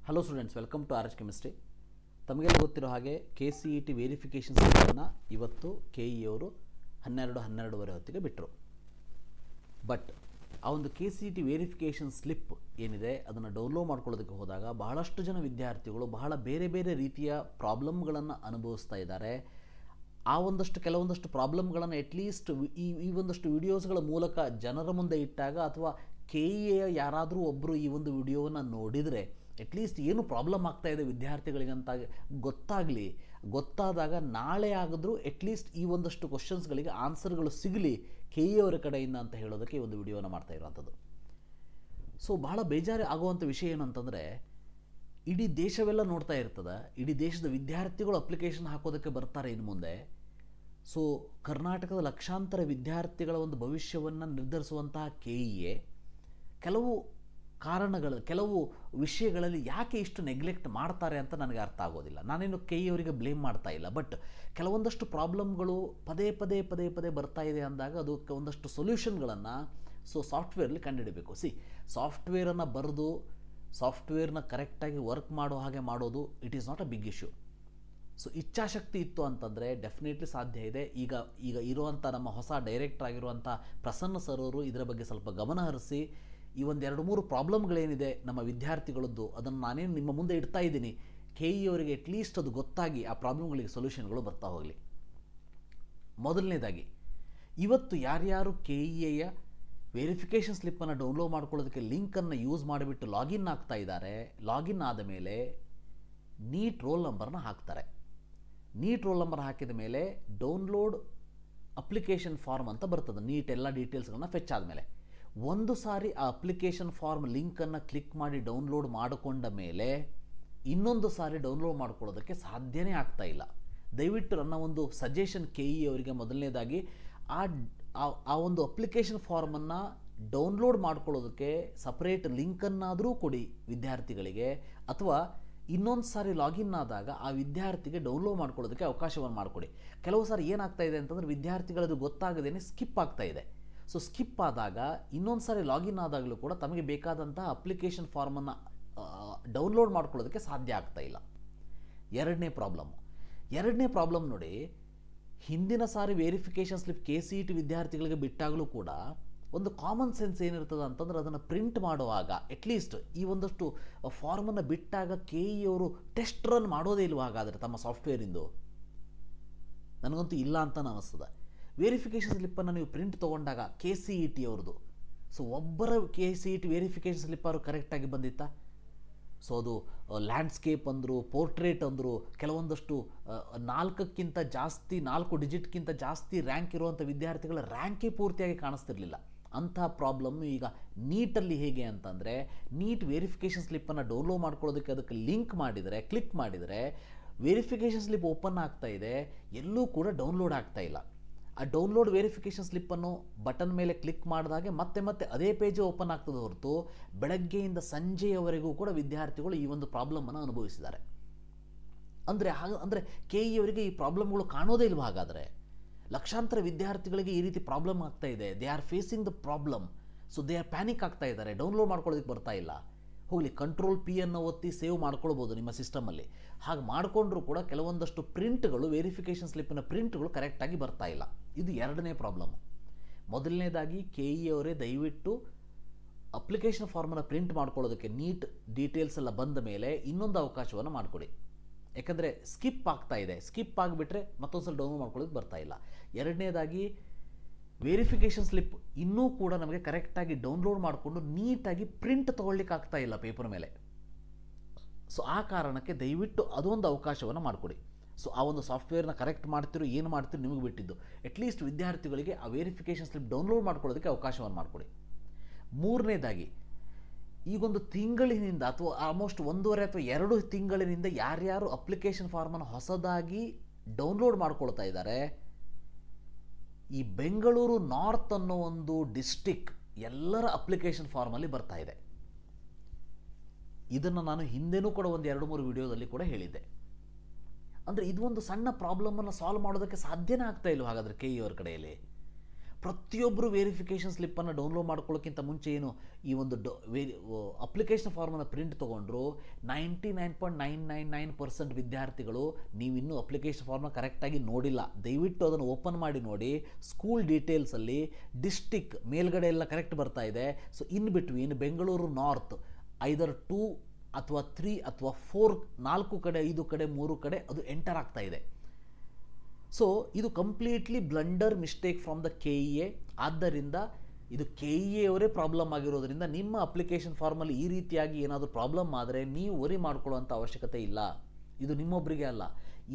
Hello students, welcome to R H chemistry. ತಮಗೆಲ್ಲ ಗೊತ್ತಿರೋ ಹಾಗೆ KCET ವೆರಿಫಿಕೇಷನ್ ಸ್ಲಿಪ್ಪನ್ನು ಇವತ್ತು KE ಅವರು 12:12 ಹೊತ್ತಿಗೆ ಬಿಟ್ಟರು. ಬಟ್ ಆ ಒಂದು KCET ವೆರಿಫಿಕೇಷನ್ ಸ್ಲಿಪ್ ಏನಿದೆ ಅದನ್ನು ಡೌನ್ಲೋಡ್ ಮಾಡ್ಕೊಳ್ಳೋದಕ್ಕೆ ಹೋದಾಗ ಬಹಳಷ್ಟು ಜನ ವಿದ್ಯಾರ್ಥಿಗಳು ಬಹಳ ಬೇರೆ ಬೇರೆ ರೀತಿಯ ಪ್ರಾಬ್ಲಮ್ಗಳನ್ನು ಅನುಭವಿಸ್ತಾ ಇದ್ದಾರೆ. ಆ ಕೆಲವೊಂದಷ್ಟು ಪ್ರಾಬ್ಲಮ್ಗಳನ್ನು ಅಟ್ಲೀಸ್ಟ್ ಈ ಒಂದಷ್ಟು ವಿಡಿಯೋಸ್ಗಳ ಮೂಲಕ ಜನರ ಮುಂದೆ ಇಟ್ಟಾಗ ಅಥವಾ KEಯ ಯಾರಾದರೂ ಒಬ್ಬರು ಈ ಒಂದು ವಿಡಿಯೋವನ್ನು ನೋಡಿದರೆ ಅಟ್ಲೀಸ್ಟ್ ಏನು ಪ್ರಾಬ್ಲಮ್ ಆಗ್ತಾ ಇದೆ ವಿದ್ಯಾರ್ಥಿಗಳಿಗಂತ ಗೊತ್ತಾದಾಗ ನಾಳೆ ಆಗಿದ್ರೂ ಅಟ್ಲೀಸ್ಟ್ ಈ ಒಂದಷ್ಟು ಕ್ವಶನ್ಸ್ಗಳಿಗೆ ಆನ್ಸರ್ಗಳು ಸಿಗಲಿ KE ಅವರ ಕಡೆಯಿಂದ ಅಂತ ಹೇಳೋದಕ್ಕೆ ಈ ಒಂದು ವಿಡಿಯೋನ ಮಾಡ್ತಾ ಇರೋವಂಥದ್ದು. ಸೊ ಬಹಳ ಬೇಜಾರು ಆಗುವಂಥ ವಿಷಯ ಏನಂತಂದರೆ, ಇಡೀ ದೇಶವೆಲ್ಲ ನೋಡ್ತಾ ಇರ್ತದೆ, ಇಡೀ ದೇಶದ ವಿದ್ಯಾರ್ಥಿಗಳು ಅಪ್ಲಿಕೇಶನ್ ಹಾಕೋದಕ್ಕೆ ಬರ್ತಾರೆ ಇನ್ನು ಮುಂದೆ. ಸೊ ಕರ್ನಾಟಕದ ಲಕ್ಷಾಂತರ ವಿದ್ಯಾರ್ಥಿಗಳ ಒಂದು ಭವಿಷ್ಯವನ್ನು ನಿರ್ಧರಿಸುವಂತಹ KEA ಕೆಲವು ವಿಷಯಗಳಲ್ಲಿ ಯಾಕೆ ಇಷ್ಟು ನೆಗ್ಲೆಕ್ಟ್ ಮಾಡ್ತಾರೆ ಅಂತ ನನಗೆ ಅರ್ಥ ಆಗೋದಿಲ್ಲ. ನಾನೇನು KE ಅವರಿಗೆ ಬ್ಲೇಮ್ ಮಾಡ್ತಾ ಇಲ್ಲ, ಬಟ್ ಕೆಲವೊಂದಷ್ಟು ಪ್ರಾಬ್ಲಮ್ಗಳು ಪದೇ ಪದೇ ಬರ್ತಾ ಇದೆ ಅಂದಾಗ ಅದಕ್ಕೆ ಒಂದಷ್ಟು ಸೊಲ್ಯೂಷನ್ಗಳನ್ನು ಸಾಫ್ಟ್ವೇರಲ್ಲಿ ಕಂಡುಹಿಡಬೇಕು. ಸಾಫ್ಟ್ವೇರನ್ನು ಬರೆದು ಸಾಫ್ಟ್ವೇರ್ನ ಕರೆಕ್ಟಾಗಿ ವರ್ಕ್ ಮಾಡೋ ಹಾಗೆ ಮಾಡೋದು it is not a big issue. So ಇಚ್ಛಾಶಕ್ತಿ ಇತ್ತು ಅಂತಂದರೆ ಡೆಫಿನೆಟ್ಲಿ ಸಾಧ್ಯ ಇದೆ. ಈಗ ಇರುವಂಥ ನಮ್ಮ ಹೊಸ ಡೈರೆಕ್ಟರ್ ಆಗಿರುವಂಥ ಪ್ರಸನ್ನ ಸರ್ ಅವರು ಇದರ ಬಗ್ಗೆ ಸ್ವಲ್ಪ ಗಮನ ಹರಿಸಿ ಈ ಒಂದು 2-3 ಪ್ರಾಬ್ಲಮ್ಗಳೇನಿದೆ ನಮ್ಮ ವಿದ್ಯಾರ್ಥಿಗಳದ್ದು ಅದನ್ನು ನಾನೇನು ನಿಮ್ಮ ಮುಂದೆ ಇಡ್ತಾ ಇದ್ದೀನಿ, KE ಅವರಿಗೆ ಅಟ್ಲೀಸ್ಟ್ ಅದು ಗೊತ್ತಾಗಿ ಆ ಪ್ರಾಬ್ಲಮ್ಗಳಿಗೆ ಸೊಲ್ಯೂಷನ್ಗಳು ಬರ್ತಾ ಹೋಗಲಿ. ಮೊದಲನೇದಾಗಿ ಇವತ್ತು ಯಾರ್ಯಾರು KEಯ ವೆರಿಫಿಕೇಷನ್ ಸ್ಲಿಪ್ಪನ್ನು ಡೌನ್ಲೋಡ್ ಮಾಡ್ಕೊಳ್ಳೋದಕ್ಕೆ ಲಿಂಕನ್ನು ಯೂಸ್ ಮಾಡಿಬಿಟ್ಟು ಲಾಗಿನ್ ಆಗ್ತಾ ಇದ್ದಾರೆ, ಲಾಗಿನ್ ಆದ ಮೇಲೆ ನೀಟ್ ರೋಲ್ ನಂಬರ್ನ ಹಾಕ್ತಾರೆ. ನೀಟ್ ರೋಲ್ ನಂಬರ್ ಹಾಕಿದ ಮೇಲೆ ಡೌನ್ಲೋಡ್ ಅಪ್ಲಿಕೇಶನ್ ಫಾರ್ಮ್ ಅಂತ ಬರ್ತದೆ. ನೀಟ್ ಎಲ್ಲ ಡೀಟೇಲ್ಸ್ಗಳನ್ನ ಫೆಚ್ ಆದಮೇಲೆ ಒಂದು ಸಾರಿ ಆ ಅಪ್ಲಿಕೇಶನ್ ಫಾರ್ಮ್ ಲಿಂಕನ್ನು ಕ್ಲಿಕ್ ಮಾಡಿ ಡೌನ್ಲೋಡ್ ಮಾಡಿಕೊಂಡ ಮೇಲೆ ಇನ್ನೊಂದು ಸಾರಿ ಡೌನ್ಲೋಡ್ ಮಾಡ್ಕೊಳ್ಳೋದಕ್ಕೆ ಸಾಧ್ಯನೇ ಆಗ್ತಾ ಇಲ್ಲ. ದಯವಿಟ್ಟು ನನ್ನ ಒಂದು ಸಜೆಷನ್ KE ಅವರಿಗೆ, ಮೊದಲನೇದಾಗಿ ಆ ಒಂದು ಅಪ್ಲಿಕೇಶನ್ ಫಾರ್ಮನ್ನು ಡೌನ್ಲೋಡ್ ಮಾಡ್ಕೊಳ್ಳೋದಕ್ಕೆ ಸಪ್ರೇಟ್ ಲಿಂಕನ್ನಾದರೂ ಕೊಡಿ ವಿದ್ಯಾರ್ಥಿಗಳಿಗೆ, ಅಥವಾ ಇನ್ನೊಂದು ಸಾರಿ ಲಾಗಿನ್ ಆದಾಗ ಆ ವಿದ್ಯಾರ್ಥಿಗೆ ಡೌನ್ಲೋಡ್ ಮಾಡ್ಕೊಳ್ಳೋದಕ್ಕೆ ಅವಕಾಶವನ್ನು ಮಾಡಿಕೊಡಿ. ಕೆಲವು ಸಾರಿ ಏನಾಗ್ತಾ ಇದೆ ಅಂತಂದರೆ ವಿದ್ಯಾರ್ಥಿಗಳದು ಗೊತ್ತಾಗದೇನೆ ಸ್ಕಿಪ್ ಆಗ್ತಾ ಇದೆ. ಸೊ ಸ್ಕಿಪ್ ಆದಾಗ ಇನ್ನೊಂದು ಸಾರಿ ಲಾಗಿನ್ ಆದಾಗಲೂ ಕೂಡ ತಮಗೆ ಬೇಕಾದಂಥ ಅಪ್ಲಿಕೇಶನ್ ಫಾರ್ಮನ್ನು ಡೌನ್ಲೋಡ್ ಮಾಡ್ಕೊಳ್ಳೋದಕ್ಕೆ ಸಾಧ್ಯ ಆಗ್ತಾ ಇಲ್ಲ. ಎರಡನೇ ಪ್ರಾಬ್ಲಮ್ ನೋಡಿ, ಹಿಂದಿನ ಸಾರಿ ವೆರಿಫಿಕೇಷನ್ ಸ್ಲಿಪ್ KCET ವಿದ್ಯಾರ್ಥಿಗಳಿಗೆ ಬಿಟ್ಟಾಗಲೂ ಕೂಡ ಒಂದು ಕಾಮನ್ ಸೆನ್ಸ್ ಏನಿರ್ತದೆ ಅಂತಂದ್ರೆ ಅದನ್ನು ಪ್ರಿಂಟ್ ಮಾಡುವಾಗ ಅಟ್ಲೀಸ್ಟ್ ಈ ಒಂದಷ್ಟು ಫಾರ್ಮನ್ನು ಬಿಟ್ಟಾಗ KE ಅವರು ಟೆಸ್ಟ್ ರನ್ ಮಾಡೋದೇ ಇಲ್ವ ಹಾಗಾದರೆ ತಮ್ಮ ಸಾಫ್ಟ್ವೇರಿಂದು? ನನಗಂತೂ ಇಲ್ಲ ಅಂತ ಅನ್ನಿಸ್ತದೆ. ವೆರಿಫಿಕೇಷನ್ ಸ್ಲಿಪ್ಪನ್ನು ನೀವು ಪ್ರಿಂಟ್ ತೊಗೊಂಡಾಗ KCET ಅವ್ರದ್ದು, ಸೊ ಒಬ್ಬರ KCET ವೆರಿಫಿಕೇಷನ್ ಸ್ಲಿಪ್ ಅವರು ಕರೆಕ್ಟಾಗಿ ಬಂದಿತ್ತಾ? ಸೊ ಅದು ಲ್ಯಾಂಡ್ಸ್ಕೇಪ್ ಅಂದರು, ಪೋರ್ಟ್ರೇಟ್ ಅಂದರು, ಕೆಲವೊಂದಷ್ಟು 4 ಡಿಜಿಟ್ಗಿಂತ ಜಾಸ್ತಿ ರ್ಯಾಂಕ್ ಇರುವಂಥ ವಿದ್ಯಾರ್ಥಿಗಳ ರ್ಯಾಂಕೇ ಪೂರ್ತಿಯಾಗಿ ಕಾಣಿಸ್ತಿರ್ಲಿಲ್ಲ. ಅಂಥ ಪ್ರಾಬ್ಲಮ್ಮು ಈಗ ನೀಟಲ್ಲಿ ಹೇಗೆ ಅಂತಂದರೆ, ನೀಟ್ ವೆರಿಫಿಕೇಷನ್ ಸ್ಲಿಪ್ಪನ್ನು ಡೌನ್ಲೋಡ್ ಮಾಡ್ಕೊಳ್ಳೋದಕ್ಕೆ ಅದಕ್ಕೆ ಕ್ಲಿಕ್ ಮಾಡಿದರೆ ವೆರಿಫಿಕೇಷನ್ ಸ್ಲಿಪ್ ಓಪನ್ ಆಗ್ತಾ ಇದೆ, ಎಲ್ಲೂ ಕೂಡ ಡೌನ್ಲೋಡ್ ಆಗ್ತಾ ಇಲ್ಲ. ಆ ಡೌನ್ಲೋಡ್ ವೆರಿಫಿಕೇಷನ್ ಸ್ಲಿಪ್ಪನ್ನು ಬಟನ್ ಮೇಲೆ ಕ್ಲಿಕ್ ಮಾಡಿದಾಗೆ ಮತ್ತೆ ಅದೇ ಪೇಜ್ ಓಪನ್ ಆಗ್ತದೆ ಹೊರತು ಬೆಳಗ್ಗೆಯಿಂದ ಸಂಜೆಯವರೆಗೂ ಕೂಡ ವಿದ್ಯಾರ್ಥಿಗಳು ಈ ಒಂದು ಪ್ರಾಬ್ಲಮನ್ನು ಅನುಭವಿಸಿದ್ದಾರೆ. ಅಂದರೆ KE ಅವರಿಗೆ ಈ ಪ್ರಾಬ್ಲಮ್ಗಳು ಕಾಣೋದೇ ಇಲ್ವ ಹಾಗಾದರೆ? ಲಕ್ಷಾಂತರ ವಿದ್ಯಾರ್ಥಿಗಳಿಗೆ ಈ ರೀತಿ ಪ್ರಾಬ್ಲಮ್ ಆಗ್ತಾ ಇದೆ. They are facing the problem. So they are panic ಆಗ್ತಾ ಇದ್ದಾರೆ, ಡೌನ್ಲೋಡ್ ಮಾಡ್ಕೊಳ್ಳೋದಕ್ಕೆ ಬರ್ತಾ ಇಲ್ಲ. ಹೋಗಲಿ, Ctrl+P ಅನ್ನು ಒತ್ತಿ ಸೇವ್ ಮಾಡ್ಕೊಳ್ಬೋದು ನಿಮ್ಮ ಸಿಸ್ಟಮಲ್ಲಿ. ಹಾಗೆ ಮಾಡಿಕೊಂಡ್ರೂ ಕೂಡ ಕೆಲವೊಂದಷ್ಟು ಪ್ರಿಂಟ್ಗಳು, ವೆರಿಫಿಕೇಷನ್ ಸ್ಲಿಪ್ಪಿನ ಪ್ರಿಂಟ್ಗಳು ಕರೆಕ್ಟಾಗಿ ಬರ್ತಾ ಇಲ್ಲ. ಇದು ಎರಡನೇ ಪ್ರಾಬ್ಲಮ್ಮು. ಮೊದಲನೇದಾಗಿ KE ಅವರೇ ದಯವಿಟ್ಟು ಅಪ್ಲಿಕೇಶನ್ ಫಾರ್ಮನ್ನು ಪ್ರಿಂಟ್ ಮಾಡ್ಕೊಳ್ಳೋದಕ್ಕೆ ನೀಟ್ ಡೀಟೇಲ್ಸ್ ಎಲ್ಲ ಬಂದ ಮೇಲೆ ಇನ್ನೊಂದು ಅವಕಾಶವನ್ನು ಮಾಡಿಕೊಡಿ. ಯಾಕಂದರೆ ಸ್ಕಿಪ್ ಆಗ್ತಾ ಇದೆ, ಸ್ಕಿಪ್ ಆಗಿಬಿಟ್ರೆ ಮತ್ತೊಂದು ಸಲ ಡೌನ್ಲೋಡ್ ಮಾಡ್ಕೊಳ್ಳೋದಕ್ಕೆ ಬರ್ತಾ ಇಲ್ಲ. ಎರಡನೇದಾಗಿ ವೆರಿಫಿಕೇಷನ್ ಸ್ಲಿಪ್ ಇನ್ನೂ ಕೂಡ ನಮಗೆ ಕರೆಕ್ಟಾಗಿ ಡೌನ್ಲೋಡ್ ಮಾಡಿಕೊಂಡು ನೀಟಾಗಿ ಪ್ರಿಂಟ್ ತೊಗೊಳ್ಳಿಕ್ಕೆ ಆಗ್ತಾ ಇಲ್ಲ ಪೇಪರ್ ಮೇಲೆ. ಸೊ ಆ ಕಾರಣಕ್ಕೆ ದಯವಿಟ್ಟು ಅದೊಂದು ಅವಕಾಶವನ್ನು ಮಾಡಿಕೊಡಿ. ಸೊ ಆ ಒಂದು ಸಾಫ್ಟ್ವೇರ್ನ ಕರೆಕ್ಟ್ ಮಾಡ್ತಿರೋ ಏನು ಮಾಡ್ತಿರೋ ನಿಮಗೆ ಬಿಟ್ಟಿದ್ದು. ಅಟ್ಲೀಸ್ಟ್ ವಿದ್ಯಾರ್ಥಿಗಳಿಗೆ ಆ ವೆರಿಫಿಕೇಷನ್ ಸ್ಲಿಪ್ ಡೌನ್ಲೋಡ್ ಮಾಡ್ಕೊಳ್ಳೋದಕ್ಕೆ ಅವಕಾಶವನ್ನು ಮಾಡಿಕೊಡಿ. ಮೂರನೇದಾಗಿ, ಈಗೊಂದು ತಿಂಗಳಿನಿಂದ ಅಥವಾ ಆಲ್ಮೋಸ್ಟ್ 1.5 ಅಥವಾ 2 ತಿಂಗಳಿನಿಂದ ಯಾರ್ಯಾರು ಅಪ್ಲಿಕೇಶನ್ ಫಾರ್ಮನ್ನು ಹೊಸದಾಗಿ ಡೌನ್ಲೋಡ್ ಮಾಡ್ಕೊಳ್ತಾ ಇದ್ದಾರೆ, ಈ ಬೆಂಗಳೂರು ನಾರ್ತ್ ಅನ್ನೋ ಒಂದು ಡಿಸ್ಟಿಕ್ ಎಲ್ಲರ ಅಪ್ಲಿಕೇಶನ್ ಫಾರ್ಮಲ್ಲಿ ಬರ್ತಾ ಇದೆ. ಇದನ್ನು ನಾನು ಹಿಂದೆನೂ ಕೂಡ ಒಂದು 2-3 ವಿಡಿಯೋದಲ್ಲಿ ಕೂಡ ಹೇಳಿದ್ದೆ. ಅಂದರೆ ಇದು ಒಂದು ಸಣ್ಣ ಪ್ರಾಬ್ಲಮನ್ನು ಸಾಲ್ವ್ ಮಾಡೋದಕ್ಕೆ ಸಾಧ್ಯನೇ ಆಗ್ತಾ ಇಲ್ಲ ಹಾಗಾದರೆ KE ಅವ್ರ ಕಡೆಯಲ್ಲಿ. ಪ್ರತಿಯೊಬ್ಬರು ವೆರಿಫಿಕೇಷನ್ ಸ್ಲಿಪ್ಪನ್ನು ಡೌನ್ಲೋಡ್ ಮಾಡ್ಕೊಳ್ಳೋಕ್ಕಿಂತ ಮುಂಚೆ ಏನು ಈ ಒಂದು ಅಪ್ಲಿಕೇಶನ್ ಫಾರ್ಮನ್ನು ಪ್ರಿಂಟ್ ತೊಗೊಂಡ್ರು 99.999% ವಿದ್ಯಾರ್ಥಿಗಳು ನೀವಿನ್ನೂ ಅಪ್ಲಿಕೇಶನ್ ಫಾರ್ಮ್ನ ಕರೆಕ್ಟಾಗಿ ನೋಡಿಲ್ಲ. ದಯವಿಟ್ಟು ಅದನ್ನು ಓಪನ್ ಮಾಡಿ ನೋಡಿ. ಸ್ಕೂಲ್ ಡೀಟೇಲ್ಸಲ್ಲಿ ಡಿಸ್ಟಿಕ್ ಮೇಲ್ಗಡೆ ಎಲ್ಲ ಕರೆಕ್ಟ್ ಬರ್ತಾ ಇದೆ. So in between Bengaluru north either 2 ಅಥವಾ 3 ಅಥವಾ 4 4 ಕಡೆ 5 ಕಡೆ 3 ಕಡೆ ಅದು ಎಂಟರ್ ಆಗ್ತಾ ಇದೆ. ಸೊ ಇದು completely blunder mistake from the KEA. ಆದ್ದರಿಂದ ಇದು KEA ಅವರೇ ಪ್ರಾಬ್ಲಮ್ ಆಗಿರೋದ್ರಿಂದ ನಿಮ್ಮ ಅಪ್ಲಿಕೇಶನ್ ಫಾರ್ಮಲ್ಲಿ ಈ ರೀತಿಯಾಗಿ ಏನಾದರೂ ಪ್ರಾಬ್ಲಮ್ ಆದರೆ ನೀವು ವರಿ ಮಾಡ್ಕೊಳ್ಳುವಂಥ ಅವಶ್ಯಕತೆ ಇಲ್ಲ. ಇದು ನಿಮ್ಮೊಬ್ಬರಿಗೆ ಅಲ್ಲ,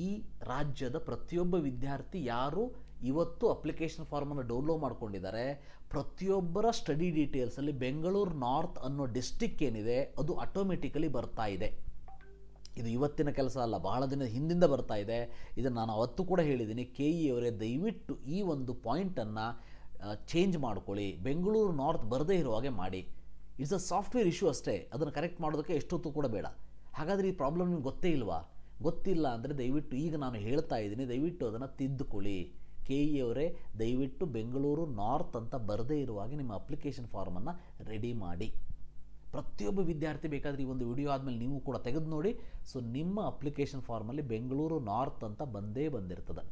ಈ ರಾಜ್ಯದ ಪ್ರತಿಯೊಬ್ಬ ವಿದ್ಯಾರ್ಥಿ ಯಾರು ಇವತ್ತು ಅಪ್ಲಿಕೇಶನ್ ಫಾರ್ಮನ್ನು ಡೌನ್ಲೋಡ್ ಮಾಡ್ಕೊಂಡಿದ್ದಾರೆ ಪ್ರತಿಯೊಬ್ಬರ ಸ್ಟಡಿ ಡೀಟೇಲ್ಸಲ್ಲಿ ಬೆಂಗಳೂರು ನಾರ್ತ್ ಅನ್ನೋ ಡಿಸ್ಟಿಕ್ ಏನಿದೆ ಅದು ಆಟೋಮೆಟಿಕಲಿ ಬರ್ತಾ ಇದೆ. ಇದು ಇವತ್ತಿನ ಕೆಲಸ ಅಲ್ಲ, ಬಹಳ ದಿನ ಹಿಂದಿಂದ ಬರ್ತಾ ಇದೆ. ಇದನ್ನು ನಾನು ಅವತ್ತು ಕೂಡ ಹೇಳಿದ್ದೀನಿ. KEA ಅವರೇ ದಯವಿಟ್ಟು ಈ ಒಂದು ಪಾಯಿಂಟನ್ನು ಚೇಂಜ್ ಮಾಡ್ಕೊಳ್ಳಿ. ಬೆಂಗಳೂರು ನಾರ್ತ್ ಬರದೇ ಇರೋ ಹಾಗೆ ಮಾಡಿ. ಇಟ್ಸ್ ಅ ಸಾಫ್ಟ್ವೇರ್ ಇಶ್ಯೂ ಅಷ್ಟೇ, ಅದನ್ನು ಕರೆಕ್ಟ್ ಮಾಡೋದಕ್ಕೆ ಎಷ್ಟೊತ್ತು ಕೂಡ ಬೇಡ. ಹಾಗಾದರೆ ಈ ಪ್ರಾಬ್ಲಮ್ ನಿಮ್ಗೆ ಗೊತ್ತೇ ಇಲ್ವಾ? ಗೊತ್ತಿಲ್ಲ ಅಂದರೆ ದಯವಿಟ್ಟು ಈಗ ನಾನು ಹೇಳ್ತಾ ಇದ್ದೀನಿ, ದಯವಿಟ್ಟು ಅದನ್ನು ತಿದ್ದುಕೊಳ್ಳಿ. KEA ಅವರೇ ದಯವಿಟ್ಟು ಬೆಂಗಳೂರು ನಾರ್ತ್ ಅಂತ ಬರದೇ ಇರುವಾಗೆ ನಿಮ್ಮ ಅಪ್ಲಿಕೇಶನ್ ಫಾರ್ಮನ್ನು ರೆಡಿ ಮಾಡಿ. ಪ್ರತಿಯೊಬ್ಬ ವಿದ್ಯಾರ್ಥಿ ಬೇಕಾದರೆ ಈ ಒಂದು ವಿಡಿಯೋ ಆದಮೇಲೆ ನೀವು ಕೂಡ ತೆಗೆದು ನೋಡಿ. ಸೊ ನಿಮ್ಮ ಅಪ್ಲಿಕೇಶನ್ ಫಾರ್ಮಲ್ಲಿ ಬೆಂಗಳೂರು ನಾರ್ತ್ ಅಂತ ಬಂದೇ ಬಂದಿರ್ತದೆ.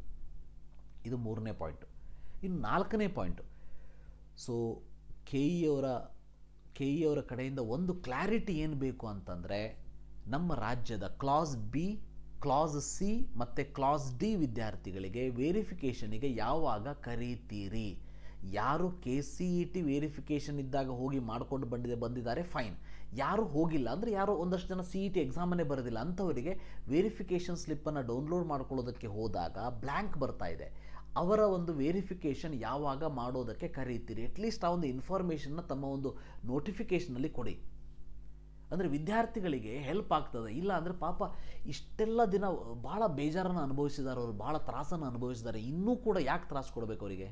ಇದು 3ನೇ ಪಾಯಿಂಟು. ಇನ್ನು 4ನೇ ಪಾಯಿಂಟು, ಸೊ KEA ಅವರ ಕಡೆಯಿಂದ ಒಂದು ಕ್ಲಾರಿಟಿ ಏನು ಬೇಕು ಅಂತಂದರೆ, ನಮ್ಮ ರಾಜ್ಯದ ಕ್ಲಾಸ್ B, ಕ್ಲಾಸ್ C ಮತ್ತು ಕ್ಲಾಸ್ D ವಿದ್ಯಾರ್ಥಿಗಳಿಗೆ ವೆರಿಫಿಕೇಷನಿಗೆ ಯಾವಾಗ ಕರೀತೀರಿ? ಯಾರು KCET ವೆರಿಫಿಕೇಷನ್ ಇದ್ದಾಗ ಹೋಗಿ ಮಾಡ್ಕೊಂಡು ಬಂದಿದ್ದಾರೆ ಫೈನ್. ಯಾರು ಹೋಗಿಲ್ಲ ಅಂದರೆ ಯಾರೋ ಒಂದಷ್ಟು ಜನ CET ಎಕ್ಸಾಮನ್ನೇ ಬರೋದಿಲ್ಲ ಅಂಥವರಿಗೆ ವೆರಿಫಿಕೇಷನ್ ಸ್ಲಿಪ್ಪನ್ನು ಡೌನ್ಲೋಡ್ ಮಾಡ್ಕೊಳ್ಳೋದಕ್ಕೆ ಹೋದಾಗ ಬ್ಲ್ಯಾಂಕ್ ಬರ್ತಾ ಇದೆ. ಅವರ ಒಂದು ವೆರಿಫಿಕೇಷನ್ ಯಾವಾಗ ಮಾಡೋದಕ್ಕೆ ಕರೀತೀರಿ? ಅಟ್ಲೀಸ್ಟ್ ಆ ಒಂದು ಇನ್ಫಾರ್ಮೇಷನ್ನ ತಮ್ಮ ಒಂದು ನೋಟಿಫಿಕೇಷನಲ್ಲಿ ಕೊಡಿ. ಅಂದರೆ ವಿದ್ಯಾರ್ಥಿಗಳಿಗೆ ಹೆಲ್ಪ್ ಆಗ್ತದೆ. ಇಲ್ಲ ಅಂದರೆ ಪಾಪ ಇಷ್ಟೆಲ್ಲ ದಿನ ಭಾಳ ಬೇಜಾರನ್ನು ಅನುಭವಿಸಿದ್ದಾರೆ, ಅವರು ಭಾಳ ತ್ರಾಸನ್ನು ಅನುಭವಿಸಿದ್ದಾರೆ. ಇನ್ನೂ ಕೂಡ ಯಾಕೆ ತ್ರಾಸು ಕೊಡಬೇಕು ಅವರಿಗೆ?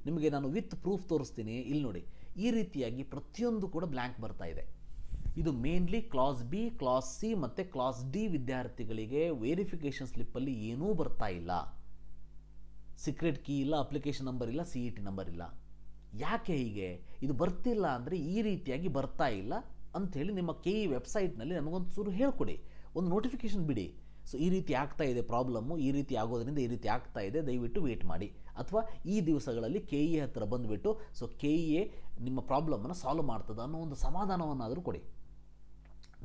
ನಿಮಗೆ ನಾನು ವಿತ್ ಪ್ರೂಫ್ ತೋರಿಸ್ತೀನಿ. ಇಲ್ಲಿ ನೋಡಿ, ಈ ರೀತಿಯಾಗಿ ಪ್ರತಿಯೊಂದು ಕೂಡ ಬ್ಲ್ಯಾಂಕ್ ಬರ್ತಾ ಇದೆ. ಇದು mainly class B, class C ಮತ್ತು ಕ್ಲಾಸ್ D ವಿದ್ಯಾರ್ಥಿಗಳಿಗೆ ವೆರಿಫಿಕೇಷನ್ ಸ್ಲಿಪ್ಪಲ್ಲಿ ಏನೂ ಬರ್ತಾ ಇಲ್ಲ. ಸೀಕ್ರೆಟ್ ಕೀ ಇಲ್ಲ, ಅಪ್ಲಿಕೇಶನ್ ನಂಬರ್ ಇಲ್ಲ, CET ನಂಬರ್ ಇಲ್ಲ. ಯಾಕೆ ಹೀಗೆ? ಇದು ಬರ್ತಿಲ್ಲ ಅಂದರೆ ಈ ರೀತಿಯಾಗಿ ಬರ್ತಾ ಇಲ್ಲ ಅಂಥೇಳಿ ನಿಮ್ಮ KE ವೆಬ್ಸೈಟ್ನಲ್ಲಿ ನಮಗೊಂದು ಚೂರು ಹೇಳ್ಕೊಡಿ, ಒಂದು ನೋಟಿಫಿಕೇಷನ್ ಬಿಡಿ. ಸೊ ಈ ರೀತಿ ಆಗ್ತಾ ಇದೆ ಪ್ರಾಬ್ಲಮ್ಮು, ಈ ರೀತಿ ಆಗೋದ್ರಿಂದ ಈ ರೀತಿ ಆಗ್ತಾ ಇದೆ, ದಯವಿಟ್ಟು ವೇಟ್ ಮಾಡಿ. ಅಥವಾ ಈ ದಿವಸಗಳಲ್ಲಿ KEA ಹತ್ತಿರ ಬಂದುಬಿಟ್ಟು ಸೊ KEA ನಿಮ್ಮ ಪ್ರಾಬ್ಲಮನ್ನು ಸಾಲ್ವ್ ಮಾಡ್ತದೆ ಅನ್ನೋ ಒಂದು ಸಮಾಧಾನವನ್ನಾದರೂ ಕೊಡಿ.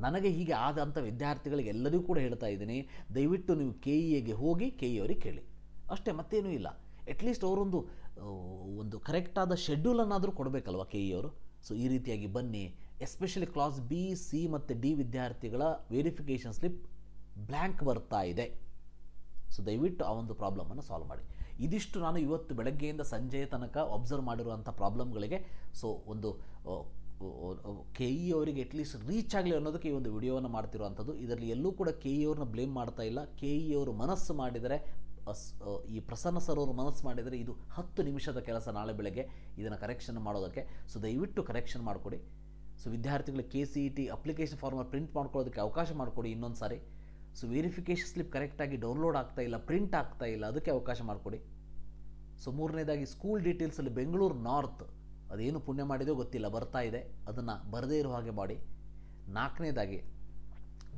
ನನಗೆ ಹೀಗೆ ಆದಂಥ ವಿದ್ಯಾರ್ಥಿಗಳಿಗೆ ಎಲ್ಲರಿಗೂ ಕೂಡ ಹೇಳ್ತಾ ಇದ್ದೀನಿ, ದಯವಿಟ್ಟು ನೀವು KEAಗೆ ಹೋಗಿ KEA ಅವರಿಗೆ ಕೇಳಿ, ಅಷ್ಟೇ, ಮತ್ತೇನೂ ಇಲ್ಲ. ಅಟ್ಲೀಸ್ಟ್ ಅವರೊಂದು ಕರೆಕ್ಟಾದ ಶೆಡ್ಯೂಲನ್ನಾದರೂ ಕೊಡಬೇಕಲ್ವ KEA ಅವರು. ಸೊ ಈ ರೀತಿಯಾಗಿ ಬನ್ನಿ. ಎಸ್ಪೆಷಲಿ ಕ್ಲಾಸ್ B, C ಮತ್ತು D ವಿದ್ಯಾರ್ಥಿಗಳ ವೆರಿಫಿಕೇಷನ್ ಸ್ಲಿಪ್ ಬ್ಲ್ಯಾಂಕ್ ಬರ್ತಾ ಇದೆ. ಸೊ ದಯವಿಟ್ಟು ಆ ಒಂದು ಪ್ರಾಬ್ಲಮನ್ನು ಸಾಲ್ವ್ ಮಾಡಿ. ಇದಿಷ್ಟು ನಾನು ಇವತ್ತು ಬೆಳಗ್ಗೆಯಿಂದ ಸಂಜೆಯ ತನಕ ಅಬ್ಸರ್ವ್ ಮಾಡಿರುವಂಥ ಪ್ರಾಬ್ಲಮ್ಗಳಿಗೆ ಸೊ ಒಂದು KEA ಅವರಿಗೆ ಅಟ್ಲೀಸ್ಟ್ ರೀಚ್ ಆಗಲಿ ಅನ್ನೋದಕ್ಕೆ ಈ ಒಂದು ವಿಡಿಯೋವನ್ನು ಮಾಡ್ತಿರುವಂಥದ್ದು. ಇದರಲ್ಲಿ ಎಲ್ಲೂ ಕೂಡ KEA ಅವ್ರನ್ನ ಬ್ಲೇಮ್ ಮಾಡ್ತಾ ಇಲ್ಲ. KEA ಅವರು ಮನಸ್ಸು ಮಾಡಿದರೆ, ಈ ಪ್ರಸನ್ನ ಸರ್ ಅವರು ಮನಸ್ಸು ಮಾಡಿದರೆ ಇದು 10 ನಿಮಿಷದ ಕೆಲಸ ನಾಳೆ ಬೆಳಗ್ಗೆ ಇದನ್ನು ಕರೆಕ್ಷನ್ ಮಾಡೋದಕ್ಕೆ. ಸೊ ದಯವಿಟ್ಟು ಕರೆಕ್ಷನ್ ಮಾಡಿಕೊಡಿ. ಸೊ ವಿದ್ಯಾರ್ಥಿಗಳಿಗೆ KCET ಅಪ್ಲಿಕೇಶನ್ ಫಾರ್ಮಲ್ಲಿ ಪ್ರಿಂಟ್ ಮಾಡ್ಕೊಳ್ಳೋದಕ್ಕೆ ಅವಕಾಶ ಮಾಡಿಕೊಡಿ ಇನ್ನೊಂದು ಸಾರಿ. ಸೊ ವೆರಿಫಿಕೇಷನ್ ಸ್ಲಿಪ್ ಕರೆಕ್ಟಾಗಿ ಡೌನ್ಲೋಡ್ ಆಗ್ತಾ ಇಲ್ಲ, ಪ್ರಿಂಟ್ ಆಗ್ತಾ ಇಲ್ಲ, ಅದಕ್ಕೆ ಅವಕಾಶ ಮಾಡಿಕೊಡಿ. ಸೊ 3ನೇದಾಗಿ ಸ್ಕೂಲ್ ಡೀಟೇಲ್ಸಲ್ಲಿ ಬೆಂಗಳೂರು ನಾರ್ತ್ ಅದೇನು ಪುಣ್ಯ ಮಾಡಿದೆಯೋ ಗೊತ್ತಿಲ್ಲ ಬರ್ತಾ ಇದೆ, ಅದನ್ನು ಬರದೇ ಇರೋ ಹಾಗೆ ಮಾಡಿ. 4ನೇದಾಗಿ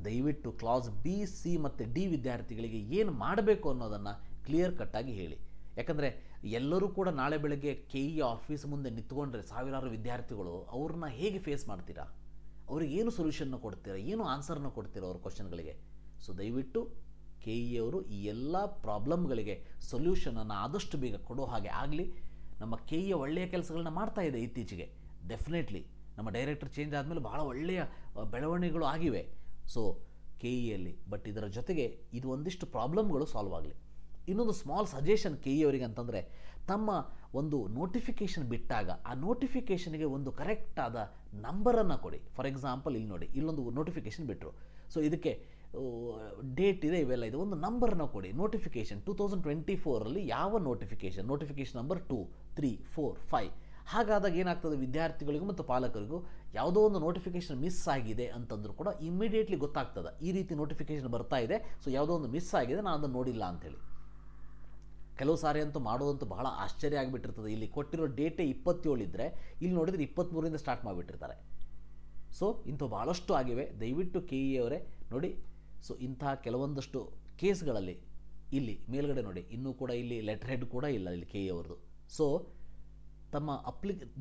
ದಯವಿಟ್ಟು ಕ್ಲಾಸ್ B, C ಮತ್ತು D ವಿದ್ಯಾರ್ಥಿಗಳಿಗೆ ಏನು ಮಾಡಬೇಕು ಅನ್ನೋದನ್ನು ಕ್ಲಿಯರ್ ಕಟ್ಟಾಗಿ ಹೇಳಿ. ಯಾಕಂದರೆ ಎಲ್ಲರೂ ಕೂಡ ನಾಳೆ ಬೆಳಗ್ಗೆ KEA ಆಫೀಸ್ ಮುಂದೆ ನಿಂತ್ಕೊಂಡ್ರೆ ಸಾವಿರಾರು ವಿದ್ಯಾರ್ಥಿಗಳು ಅವ್ರನ್ನ ಹೇಗೆ ಫೇಸ್ ಮಾಡ್ತೀರಾ? ಅವ್ರಿಗೆ ಏನು ಸೊಲ್ಯೂಷನ್ನ ಕೊಡ್ತೀರಾ? ಏನು ಆನ್ಸರ್ನ ಕೊಡ್ತೀರಾ ಅವ್ರ ಕ್ವಶನ್ಗಳಿಗೆ? ಸೊ ದಯವಿಟ್ಟು KEA ಅವರು ಈ ಎಲ್ಲ ಪ್ರಾಬ್ಲಮ್ಗಳಿಗೆ ಸೊಲ್ಯೂಷನನ್ನು ಆದಷ್ಟು ಬೇಗ ಕೊಡೋ ಹಾಗೆ ಆಗಲಿ. ನಮ್ಮ KEA ಒಳ್ಳೆಯ ಕೆಲಸಗಳನ್ನ ಮಾಡ್ತಾ ಇದೆ ಇತ್ತೀಚೆಗೆ. ಡೆಫಿನೆಟ್ಲಿ ನಮ್ಮ ಡೈರೆಕ್ಟರ್ ಚೇಂಜ್ ಆದಮೇಲೆ ಭಾಳ ಒಳ್ಳೆಯ ಬೆಳವಣಿಗೆಗಳು ಆಗಿವೆ ಸೊ KEAಯಲ್ಲಿ. ಬಟ್ ಇದರ ಜೊತೆಗೆ ಇದು ಒಂದಿಷ್ಟು ಪ್ರಾಬ್ಲಮ್ಗಳು ಸಾಲ್ವ್ ಆಗಲಿ. ಇನ್ನೊಂದು ಸ್ಮಾಲ್ ಸಜೆಷನ್ KEA ಅವರಿಗೆ ಅಂತಂದರೆ, ತಮ್ಮ ಒಂದು ನೋಟಿಫಿಕೇಷನ್ ಬಿಟ್ಟಾಗ ಆ ನೋಟಿಫಿಕೇಷನ್ಗೆ ಒಂದು ಕರೆಕ್ಟಾದ ನಂಬರನ್ನು ಕೊಡಿ. ಫಾರ್ ಎಕ್ಸಾಂಪಲ್ ಇಲ್ಲಿ ನೋಡಿ, ಇಲ್ಲೊಂದು ನೋಟಿಫಿಕೇಷನ್ ಬಿಟ್ಟರು. ಸೊ ಇದಕ್ಕೆ ಡೇಟ್ ಇದೆ, ಇವೆಲ್ಲ ಇದೆ, ಒಂದು ನಂಬರನ್ನ ಕೊಡಿ. ನೋಟಿಫಿಕೇಷನ್ 2024ರಲ್ಲಿ ಯಾವ ನೋಟಿಫಿಕೇಷನ್ ನಂಬರ್ 2, 3, 4, 5 ಹಾಗಾದಾಗ ಏನಾಗ್ತದೆ, ವಿದ್ಯಾರ್ಥಿಗಳಿಗೂ ಮತ್ತು ಪಾಲಕರಿಗೂ ಯಾವುದೋ ಒಂದು ನೋಟಿಫಿಕೇಷನ್ ಮಿಸ್ ಆಗಿದೆ ಅಂತಂದ್ರೂ ಕೂಡ ಇಮ್ಮಿಡಿಯೇಟ್ಲಿ ಗೊತ್ತಾಗ್ತದೆ, ಈ ರೀತಿ ನೋಟಿಫಿಕೇಷನ್ ಬರ್ತಾ ಇದೆ, ಸೊ ಯಾವುದೋ ಒಂದು ಮಿಸ್ ಆಗಿದೆ, ನಾನು ಅದನ್ನು ನೋಡಿಲ್ಲ ಅಂಥೇಳಿ. ಕೆಲವು ಸಾರಿ ಅಂತೂ ಮಾಡೋದಂತೂ ಬಹಳ ಆಶ್ಚರ್ಯ ಆಗಿಬಿಟ್ಟಿರ್ತದೆ. ಇಲ್ಲಿ ಕೊಟ್ಟಿರೋ ಡೇಟೇ 27 ಇದ್ದರೆ ಇಲ್ಲಿ ನೋಡಿದರೆ 23ರಿಂದ ಸ್ಟಾರ್ಟ್ ಮಾಡಿಬಿಟ್ಟಿರ್ತಾರೆ. ಸೊ ಇಂಥವು ಭಾಳಷ್ಟು ಆಗಿವೆ. ದಯವಿಟ್ಟು ಕೆ ಇ ಅವರೇ ನೋಡಿ. ಸೊ ಇಂತಹ ಕೆಲವೊಂದಷ್ಟು ಕೇಸ್ಗಳಲ್ಲಿ ಇಲ್ಲಿ ಮೇಲ್ಗಡೆ ನೋಡಿ, ಇನ್ನೂ ಕೂಡ ಇಲ್ಲಿ ಲೆಟರ್ ಹೆಡ್ ಕೂಡ ಇಲ್ಲ ಇಲ್ಲಿ ಕೆ ಇ ಅವ್ರದ್ದು. ಸೊ ತಮ್ಮ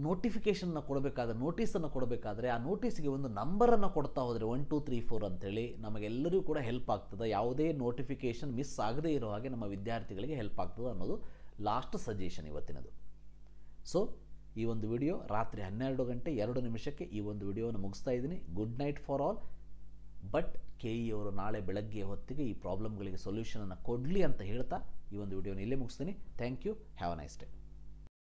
ನೋಟಿಫಿಕೇಷನ್ನ ಕೊಡಬೇಕಾದ್ರೆ, ನೋಟಿಸನ್ನು ಕೊಡಬೇಕಾದ್ರೆ ಆ ನೋಟಿಸ್ಗೆ ಒಂದು ನಂಬರನ್ನು ಕೊಡ್ತಾ ಹೋದರೆ 1 2 3 4 ಅಂತೇಳಿ ನಮಗೆಲ್ಲರಿಗೂ ಕೂಡ ಹೆಲ್ಪ್ ಆಗ್ತದೆ. ಯಾವುದೇ ನೋಟಿಫಿಕೇಷನ್ ಮಿಸ್ ಆಗದೇ ಇರೋ ಹಾಗೆ ನಮ್ಮ ವಿದ್ಯಾರ್ಥಿಗಳಿಗೆ ಹೆಲ್ಪ್ ಆಗ್ತದೆ ಅನ್ನೋದು ಲಾಸ್ಟ್ ಸಜೆಷನ್ ಇವತ್ತಿನದು. ಸೊ ಈ ಒಂದು ವಿಡಿಯೋ ರಾತ್ರಿ 12 ಗಂಟೆ 2 ನಿಮಿಷಕ್ಕೆ ಈ ಒಂದು ವಿಡಿಯೋನ ಮುಗಿಸ್ತಾ ಇದ್ದೀನಿ. Good night for all. But K E ಅವರು ನಾಳೆ ಬೆಳಗ್ಗೆ ಹೊತ್ತಿಗೆ ಈ ಪ್ರಾಬ್ಲಮ್ಗಳಿಗೆ ಸೊಲ್ಯೂಷನನ್ನು ಕೊಡಲಿ ಅಂತ ಹೇಳ್ತಾ ಈ ಒಂದು ವಿಡಿಯೋನ ಇಲ್ಲೇ ಮುಗಿಸ್ತೀನಿ. Thank you. Have a nice day.